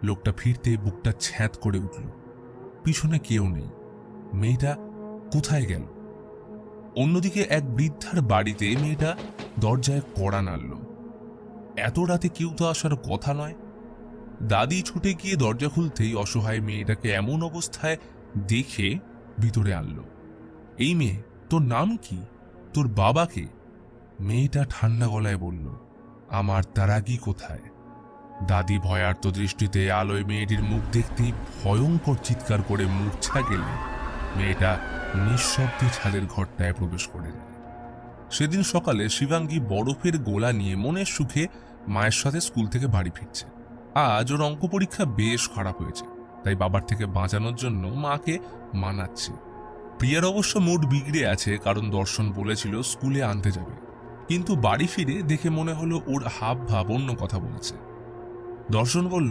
লোকটা ফিরতে বুকটা ছ্যাঁত করে উঠল। পিছনে কেউ নেই। মেয়েটা কোথায় গেল? অন্যদিকে এক বৃদ্ধার বাড়িতে মেয়েটা দরজায় কড়া নাড়ল। এত রাতে কেউ তো আসার কথা নয়। দাদি ছুটে গিয়ে দরজা খুলতেই অসহায় মেয়েটাকে এমন অবস্থায় দেখে ভিতরে আনল। এই মেয়ে, তোর নাম কি? তোর বাবাকে? মেয়েটা ঠান্ডা গলায় বলল, আমার তারাগি কোথায়? দাদি ভয়ার্ত দৃষ্টিতে আলোয় মেয়েটির মুখ দেখতেই ভয়ঙ্কর চিৎকার করে মূর্ছা গেলে মেয়েটা নিঃশব্দে ছাদের ঘরটায় প্রবেশ করে যায়। সেদিন সকালে শিবাঙ্গী বরফের গোলা নিয়ে মনের সুখে মায়ের সাথে স্কুল থেকে বাড়ি ফিরছে। আজ ওর অঙ্ক পরীক্ষা বেশ খারাপ হয়েছে, তাই বাবার থেকে বাঁচানোর জন্য মাকে মানাচ্ছে। প্রিয়ার অবশ্য মুড বিগড়ে আছে, কারণ দর্শন বলেছিল স্কুলে আনতে যাবে, কিন্তু বাড়ি ফিরে দেখে মনে হলো ওর হাব ভাব অন্য কথা বলছে। দর্শন বলল,